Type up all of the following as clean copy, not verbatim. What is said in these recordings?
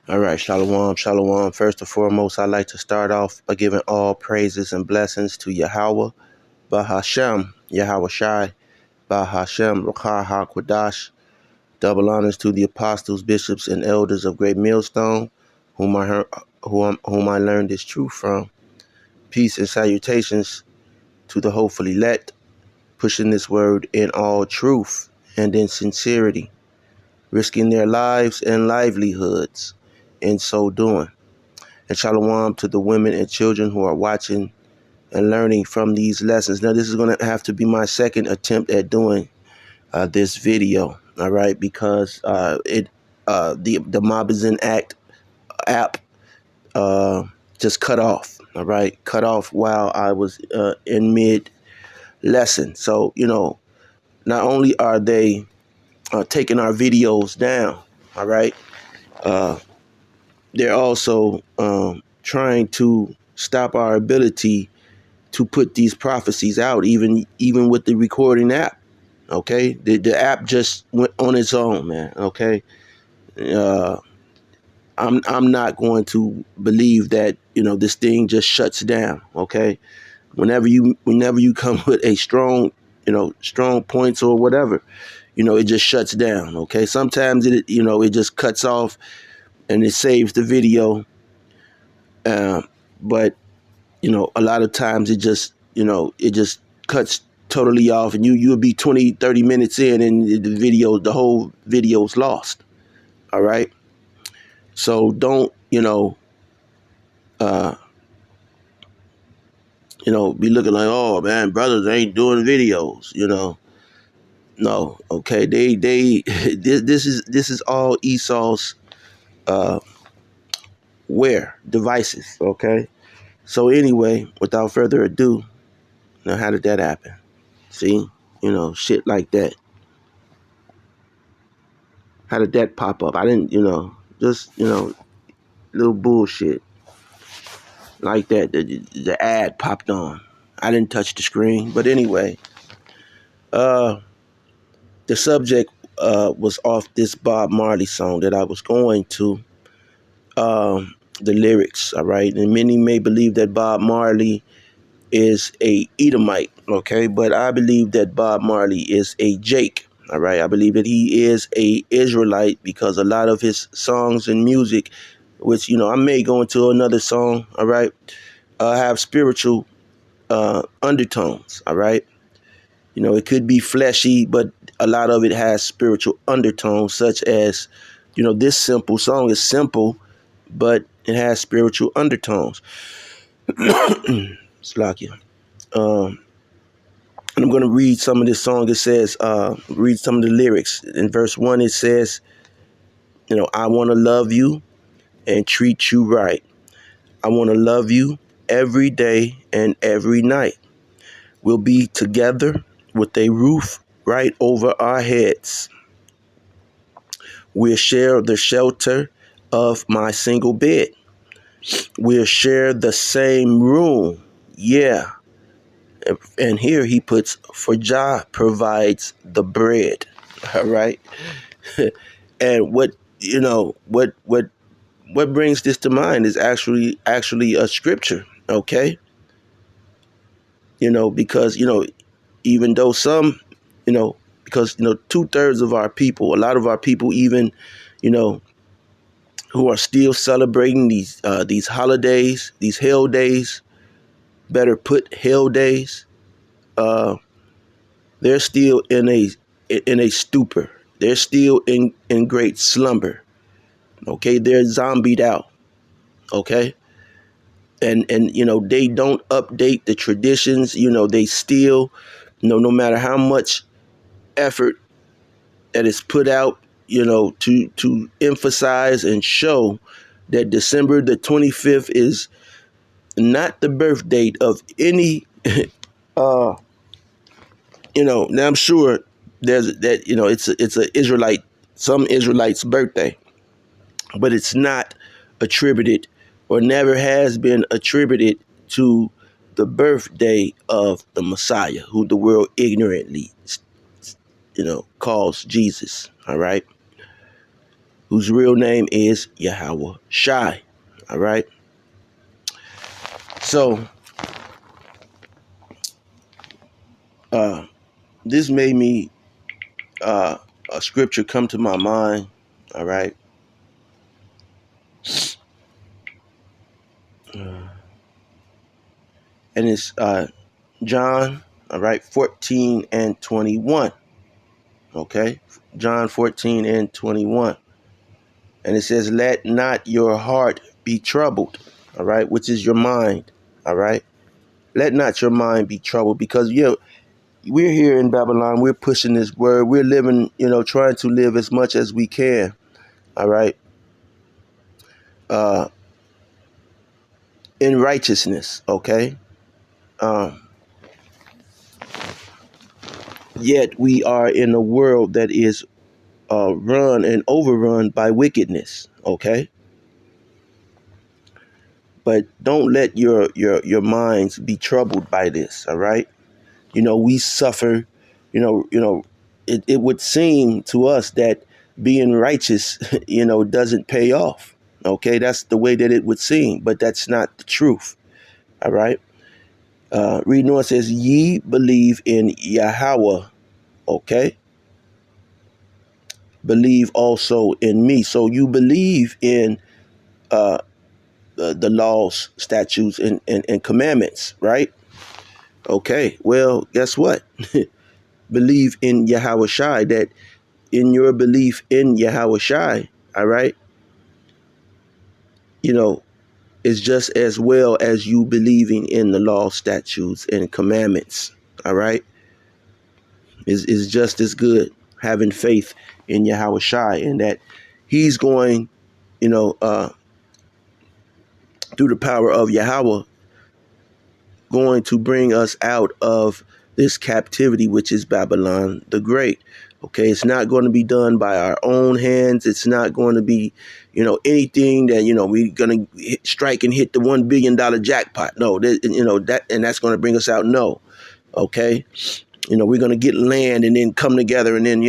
All right, shalom, shalom. First and foremost, I'd like to start off by giving all praises and blessings to Yahweh, Bahashem, Yahweh Shai, Bahashem, Rakah HaKwadash. Double honors to the apostles, bishops, and elders of Great Millstone, whom I learned this truth from. Peace and salutations to the hopeful elect, pushing this word in all truth and in sincerity, risking their lives and livelihoods in so doing. And shalom to the women and children who are watching and learning from these lessons. Now, this is going to have to be my second attempt at doing this video, all right, because the Mobbizin Act app just cut off, all right, cut off while I was in mid lesson. So, not only are they taking our videos down, all right, they're also trying to stop our ability to put these prophecies out, even with the recording app. Okay, the app just went on its own, man. Okay, I'm not going to believe that this thing just shuts down. Okay, whenever you come with a strong points or whatever, it just shuts down. Okay, sometimes it just cuts off and it saves the video, but a lot of times it just cuts totally off, and you'll be 20-30 minutes in and the whole video's lost. All right, so don't be looking like, oh man, brothers ain't doing videos. No, okay, they this is all Esau's devices. Okay, so anyway, without further ado, now how did that happen? See, shit like that. How did that pop up? I didn't, just, little bullshit like that. The ad popped on. I didn't touch the screen. But anyway, the subject was off this Bob Marley song that I was going to. The lyrics, all right? And many may believe that Bob Marley is a Edomite, okay? But I believe that Bob Marley is a Jake, all right? I believe that he is a Israelite because a lot of his songs and music, which, I may go into another song, all right, have spiritual undertones, all right? It could be fleshy, but a lot of it has spiritual undertones, such as, this simple song is simple, but it has spiritual undertones. Slakia. And I'm going to read some of this song. It says, read some of the lyrics. In verse 1, it says, I want to love you and treat you right. I want to love you every day and every night. We'll be together with a roof right over our heads. We'll share the shelter of my single bed. We'll share the same room. Yeah. And here he puts, for Jah provides the bread. All right. And what brings this to mind is actually a scripture. Okay. Because, even though some, because, 2/3 of our people, a lot of our people, even, who are still celebrating these holidays, these hell days, better put hell days, they're still in a stupor. They're still in great slumber. Okay, they're zombied out. Okay, and they don't update the traditions. They still, no matter how much effort that is put out, to emphasize and show that December the 25th is not the birth date of any now I'm sure there's that, it's a Israelite, some Israelites' birthday, but it's not attributed, or never has been attributed, to the birthday of the Messiah, who the world ignorantly calls Jesus. All right. whose real name is Yahweh Shai. All right. So this made me a scripture come to my mind. All right. And it's John, all right, 14 and 21. Okay. John 14 and 21. And it says, let not your heart be troubled. All right. Which is your mind. All right. Let not your mind be troubled, because we're here in Babylon. We're pushing this word. We're living, trying to live as much as we can. All right. Uh, in righteousness. Okay. Um, Yet we are in a world that is run and overrun by wickedness. Okay. But don't let your minds be troubled by this. All right. We suffer. It would seem to us that being righteous, doesn't pay off. Okay. That's the way that it would seem, but that's not the truth. All right. Reading on, says, ye believe in Yahweh. Okay. Believe also in me. So you believe in the laws, statutes, and commandments, right? Okay. Well, guess what? Believe in Yahweh Shai. That in your belief in Yahweh Shai, all right, is just as well as you believing in the law, statutes, and commandments. All right. Is just as good having faith in Yahweh Shai, and that he's going, through the power of Yahweh, going to bring us out of this captivity, which is Babylon the Great. Okay, it's not going to be done by our own hands. It's not going to be, anything that, we're going to strike and hit the $1 billion jackpot. No, and that's going to bring us out. No. Okay. We're going to get land and then come together and then,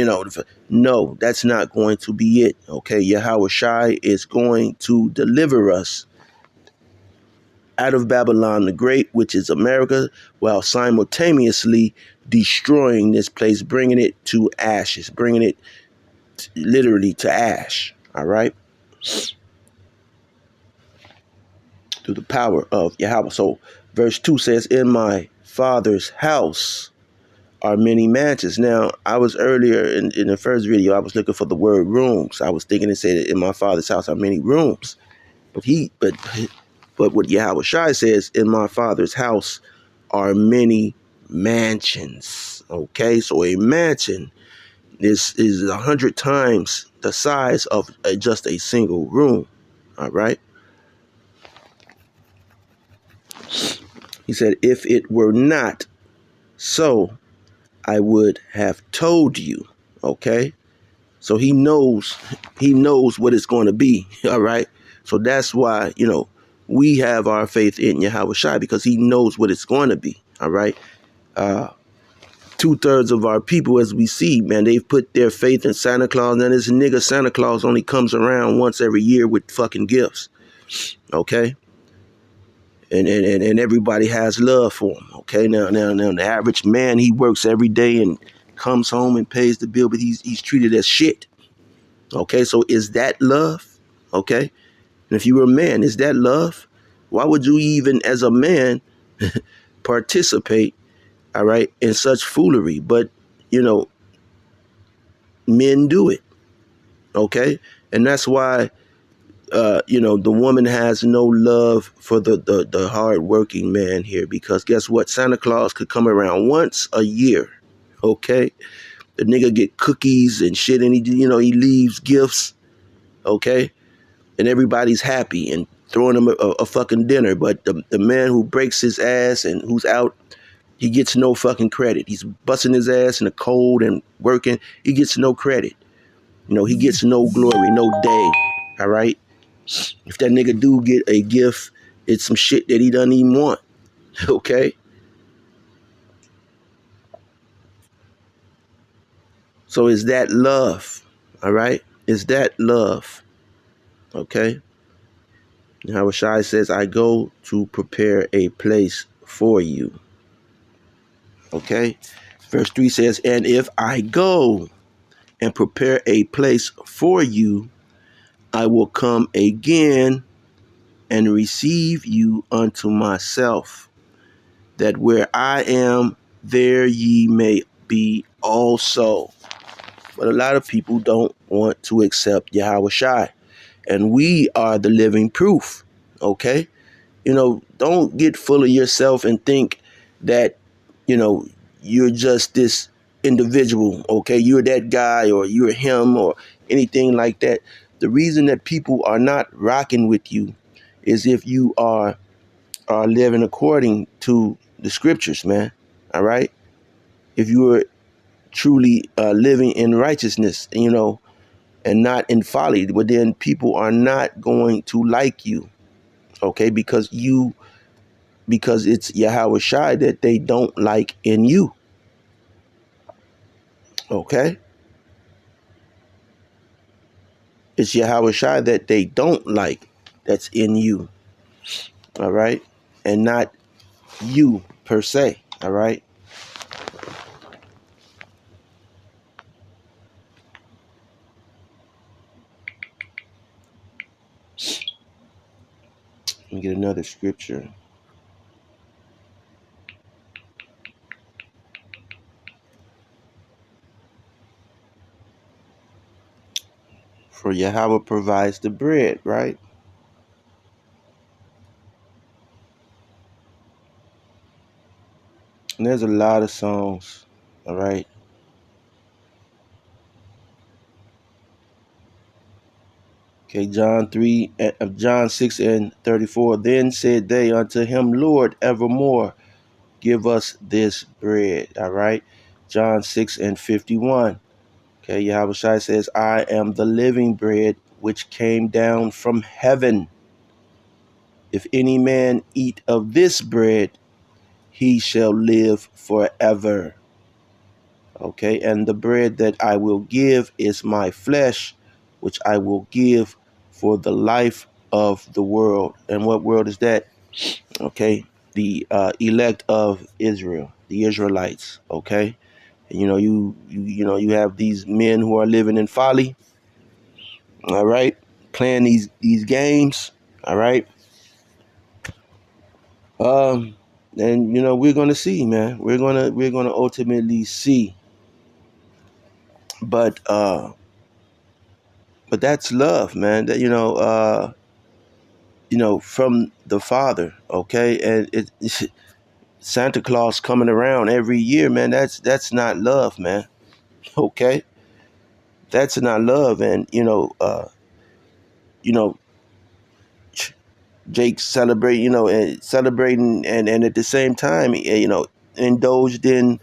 no, that's not going to be it. Okay. Yahweh Shai is going to deliver us out of Babylon the Great, which is America, while simultaneously destroying this place, bringing it to ashes, bringing it literally to ash. All right. Through the power of Yahweh. So verse 2 says, in my Father's house are many mansions. Now, I was earlier in the first video, I was looking for the word rooms. I was thinking it said, in my Father's house are many rooms. But what Yahweh Shai says, in my Father's house are many mansions. Okay, so a mansion is 100 times the size of just a single room. All right. He said, if it were not so, I would have told you. Okay. So he knows what it's going to be. All right. So that's why, we have our faith in Yahweh Shai, because he knows what it's going to be. All right. 2/3 of our people, as we see, man, they've put their faith in Santa Claus. And this nigga Santa Claus only comes around once every year with fucking gifts. Okay. And everybody has love for him. Okay. Now, the average man, he works every day and comes home and pays the bill, but he's treated as shit. Okay. So is that love? Okay. And if you were a man, is that love? Why would you even, as a man, participate, all right, in such foolery? But, men do it. Okay. And that's why, the woman has no love for the hardworking man here, because guess what? Santa Claus could come around once a year. Okay. The nigga get cookies and shit, and he leaves gifts. Okay. And everybody's happy and throwing him a fucking dinner. But the man who breaks his ass and who's out, he gets no fucking credit. He's busting his ass in the cold and working. He gets no credit. He gets no glory, no day. All right. If that nigga do get a gift, it's some shit that he doesn't even want. Okay. So is that love? All right. Is that love? Okay. Yahweh Shai says, I go to prepare a place for you. Okay. Verse 3 says, and if I go and prepare a place for you, I will come again and receive you unto myself, that where I am, there ye may be also. But a lot of people don't want to accept Yahweh Shai, and we are the living proof. Okay. Don't get full of yourself and think that, you're just this individual. Okay. You're that guy or you're him or anything like that. The reason that people are not rocking with you is if you are living according to the scriptures, man. All right. If you are truly living in righteousness, and not in folly, but then people are not going to like you. Okay. Because it's Yahweh Shai that they don't like in you. Okay. It's Yahweh Shai that they don't like that's in you. All right. And not you per se. All right. Let me get another scripture. For Yahweh provides the bread, right? And there's a lot of songs. All right. Okay, John 6:34. Then said they unto him, Lord, evermore give us this bread. All right. John 6:51. Okay, Yahweh Shai says, I am the living bread which came down from heaven. If any man eat of this bread, he shall live forever. Okay, and the bread that I will give is my flesh, which I will give for the life of the world. And what world is that? Okay, the elect of Israel, the Israelites. Okay, and you have these men who are living in folly. All right, playing these games. All right, um, and we're gonna see, man. We're gonna ultimately see, but that's love, man. That from the Father. Okay, and Santa Claus coming around every year, man. That's not love, man. Okay, that's not love, and you know, Jake celebrating, and at the same time, indulged in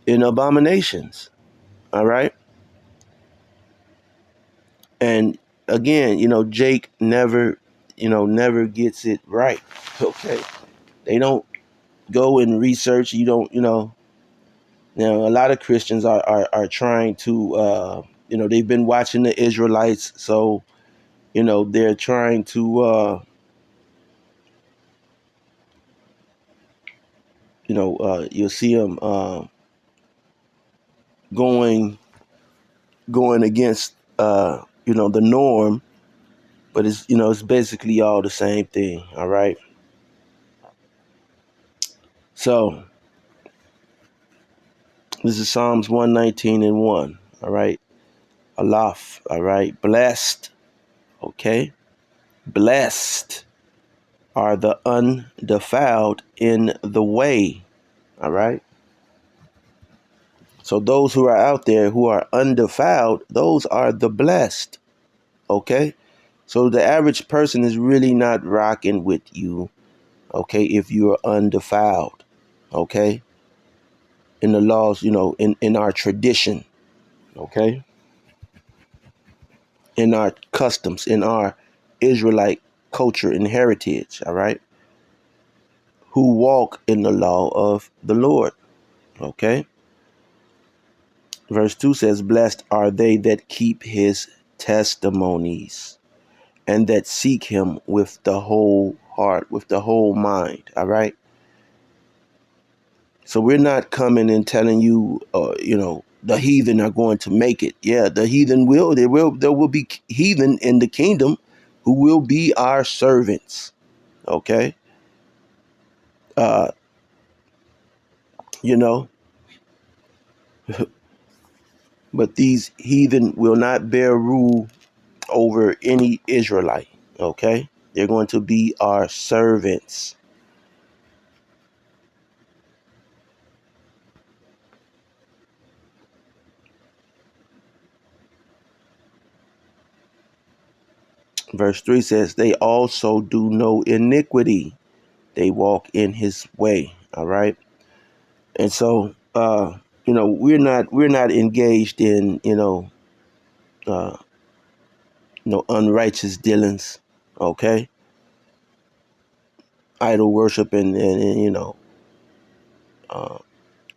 abominations. All right, and again, Jake never gets it right. Okay, they don't go and research. You don't, now a lot of Christians are trying to, they've been watching the Israelites, so they're trying to, you'll see them going against, the norm, but it's basically all the same thing. All right. So this is Psalms 119:1. All right. Alaf. All right. Blessed. Okay. Blessed are the undefiled in the way. All right. So those who are out there who are undefiled, those are the blessed. Okay. So the average person is really not rocking with you. Okay. If you're undefiled. Okay. In the laws, in our tradition. Okay. In our customs, in our Israelite culture and heritage. All right. Who walk in the law of the Lord. Okay. Verse 2 says, blessed are they that keep his testimonies, and that seek him with the whole heart, with the whole mind. All right. So we're not coming and telling you, the heathen are going to make it. Yeah, the heathen will. There will be heathen in the kingdom who will be our servants. Okay. Uh, you know, but these heathen will not bear rule over any Israelite. Okay. They're going to be our servants. Verse 3 says, they also do no iniquity. They walk in his way. All right. And so, we're not engaged in, uh, unrighteous dealings. Okay. Idol worship and uh,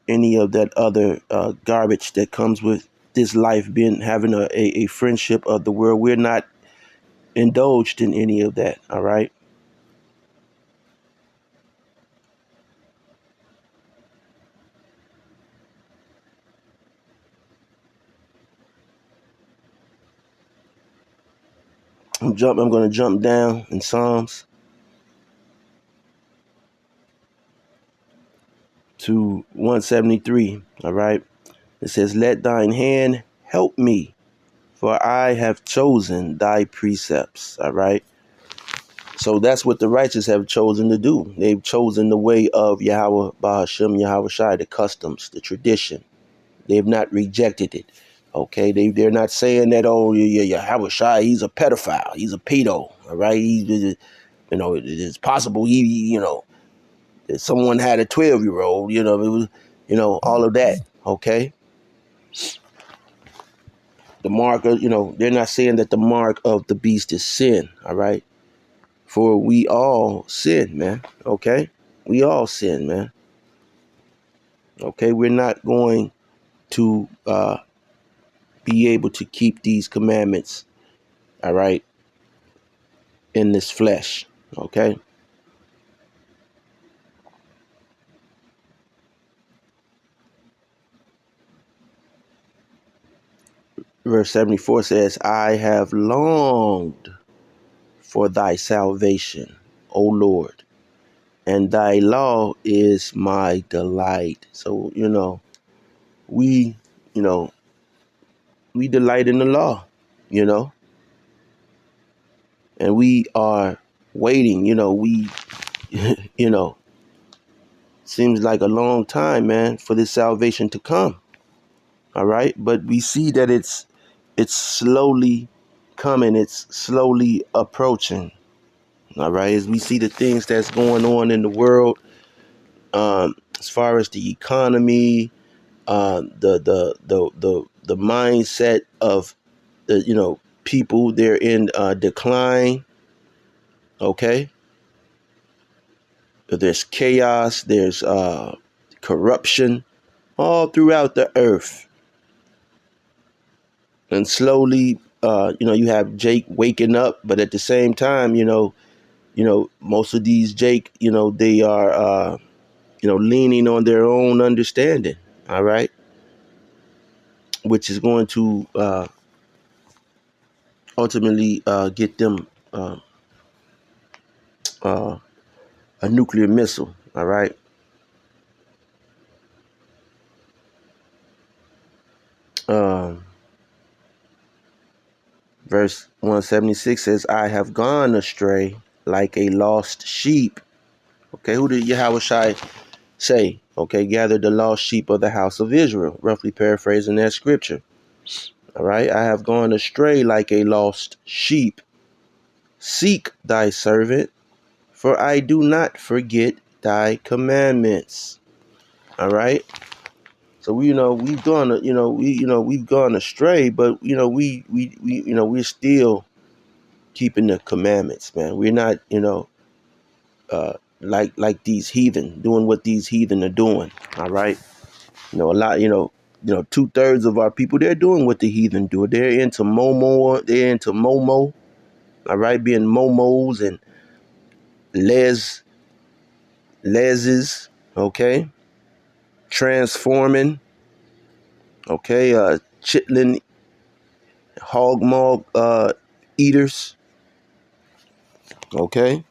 any of that other garbage that comes with this life, having a friendship of the world. We're not indulged in any of that. All right. I'm going to jump down in Psalms to 173. All right. It says, let thine hand help me, for I have chosen thy precepts. All right. So that's what the righteous have chosen to do. They've chosen the way of Yahweh, Bahashem, Yahweh Shai, the customs, the tradition. They have not rejected it. Okay. They're not saying that, oh, yeah, Yahweh Shai, he's a pedophile. He's a pedo. All right. It's possible that someone had a 12-year-old, it was, all of that. Okay. The mark of, they're not saying that the mark of the beast is sin. All right. For we all sin, man. Okay. We all sin, man. Okay. We're not going to be able to keep these commandments. All right. In this flesh. Okay. Verse 74 says, I have longed for thy salvation, O Lord, and thy law is my delight. So, we, you know, we delight in the law, you know, and we are waiting, you know, seems like a long time, man, for this salvation to come. All right. But we see that it's slowly coming. It's slowly approaching. All right. As we see the things that's going on in the world, as far as the economy, the mindset of the people, they're in decline. Okay. There's chaos, there's corruption all throughout the earth, and slowly you have Jake waking up, but at the same time most of these Jake they are leaning on their own understanding. All right. Which is going to ultimately get them uh, a nuclear missile. All right. Um, verse 176 says, I have gone astray like a lost sheep. Okay, who did Yahweh Shai say? Okay, gather the lost sheep of the house of Israel, roughly paraphrasing that scripture. All right, I have gone astray like a lost sheep. Seek thy servant, for I do not forget thy commandments. All right. So we've gone we've gone astray, but we're still keeping the commandments, man. We're not like these heathen doing what these heathen are doing. All right. A lot 2/3 of our people, they're doing what the heathen do. They're into Momo, all right, being Momos and leses, okay, transforming, okay, chitlin, hog maw eaters, okay,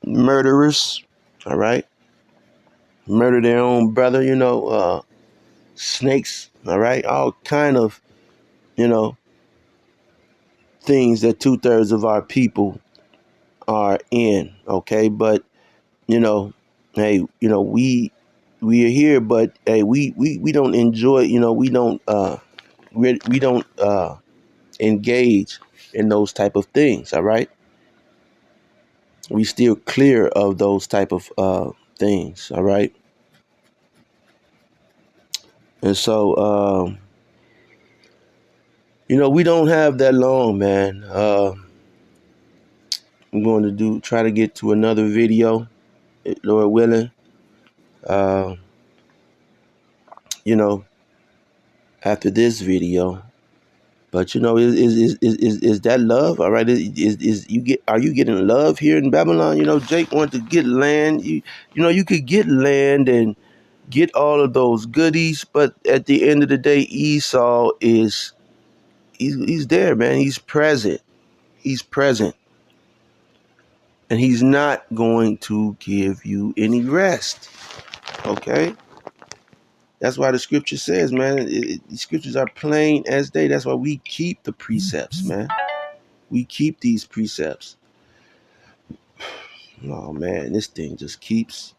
murderers, all right, murder their own brother, snakes, all right, all kind of, things that 2/3 of our people are in, okay, but hey, we are here, but hey, we don't enjoy, we don't engage in those type of things, all right. We steer clear of those type of things, all right. And so we don't have that long, man. I'm going to try to get to another video, Lord willing. uh you know After this video. But is that love? All right, are you getting love here in Babylon? Jake wanted to get land. You could get land and get all of those goodies, but at the end of the day, Esau he's there, man. He's present. He's present, and he's not going to give you any rest. Okay. That's why the scripture says, man, the scriptures are plain as day. That's why we keep the precepts, man. We keep these precepts. Oh, man, this thing just keeps.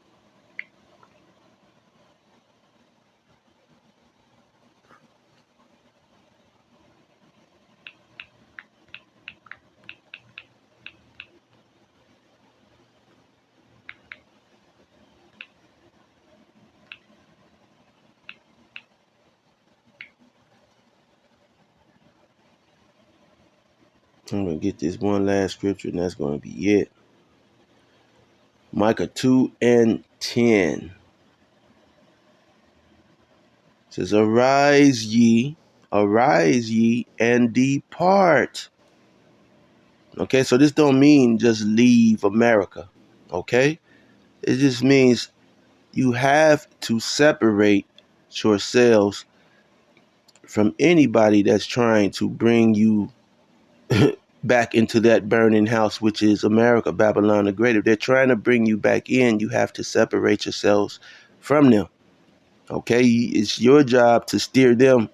I'm going to get this one last scripture, and that's going to be it. Micah 2:10 says, arise ye, and depart. Okay, so this don't mean just leave America. Okay, it just means you have to separate yourselves from anybody that's trying to bring you back into that burning house, which is America, Babylon the Great. If they're trying to bring you back in, you have to separate yourselves from them. Okay, it's your job to steer them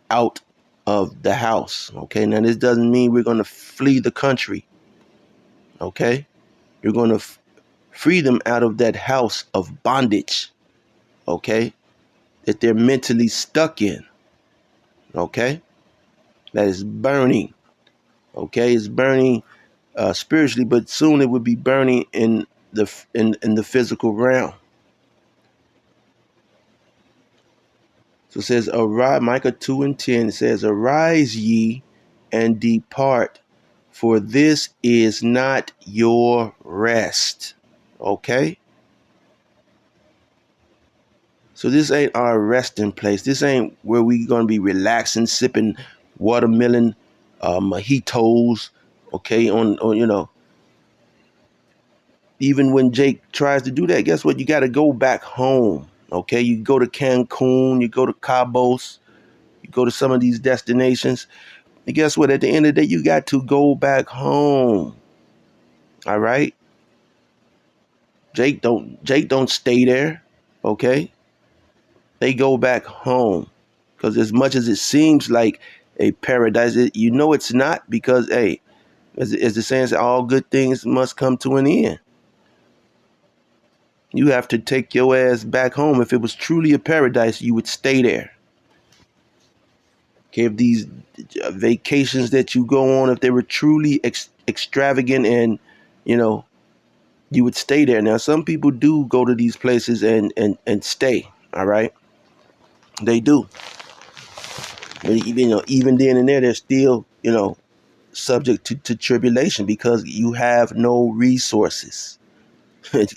out of the house. Okay, now this doesn't mean we're going to flee the country. Okay, you're going to free them out of that house of bondage. Okay, that they're mentally stuck in. Okay, that is burning. Okay, it's burning spiritually, but soon it would be burning in the physical realm. So it says, arise, Micah 2:10 says, arise ye and depart, for this is not your rest. Okay? So this ain't our resting place. This ain't where we gonna be relaxing, sipping watermelon, mojitos, okay, on even when Jake tries to do that, guess what? You got to go back home. Okay, you go to Cancun, you go to Cabos, you go to some of these destinations. And guess what? At the end of the day, you got to go back home. All right. Jake don't stay there. Okay. They go back home, because as much as it seems like a paradise, it's not, because hey, as the saying says, all good things must come to an end. You have to take your ass back home. If it was truly a paradise, you would stay there. Okay, if these vacations that you go on, if they were truly extravagant, and you would stay there. Now, some people do go to these places and stay. All right, they do. But even then and there, they're still subject to tribulation, because you have no resources.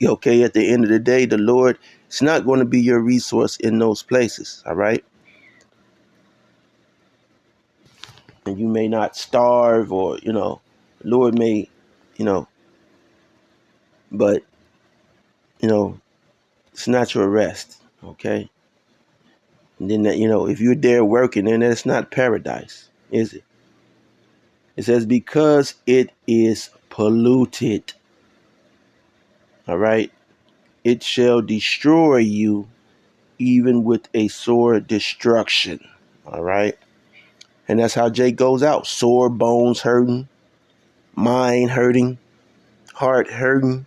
Okay, at the end of the day, the Lord is not going to be your resource in those places. All right. and you may not starve, or Lord may, you know but it's not your rest. Okay. And then if you're there working, then that's not paradise, is it? It says because it is polluted. All right. It shall destroy you even with a sore destruction. All right. And that's how Jake goes out. Sore, bones hurting, mind hurting, heart hurting,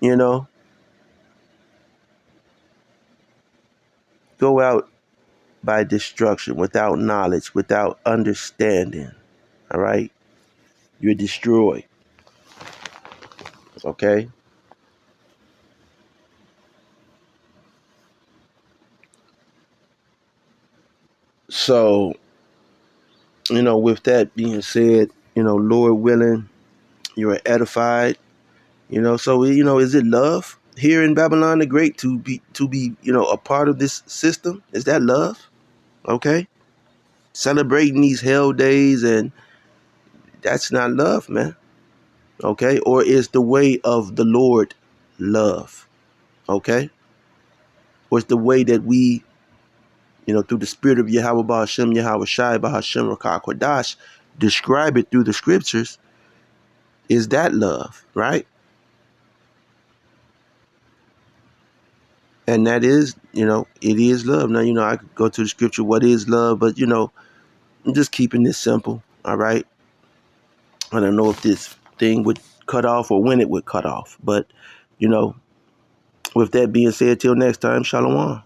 you know. Go out by destruction, without knowledge, without understanding. All right. You're destroyed. Okay. So, with that being said, Lord willing, you are edified. So is it love here in Babylon the Great to be a part of this system? Is that love? Okay, celebrating these hell days, and that's not love, man. Okay, or is the way of the Lord love? Okay, or is the way that we through the spirit of Yahweh Ba'ashem, Yahweh Shai Ba'ashem Rakah Kodash, describe it through the scriptures? Is that love, right? And that is, it is love. Now, I could go to the scripture, what is love? But, I'm just keeping this simple. All right. I don't know if this thing would cut off or when it would cut off. But, with that being said, till next time, Shalom.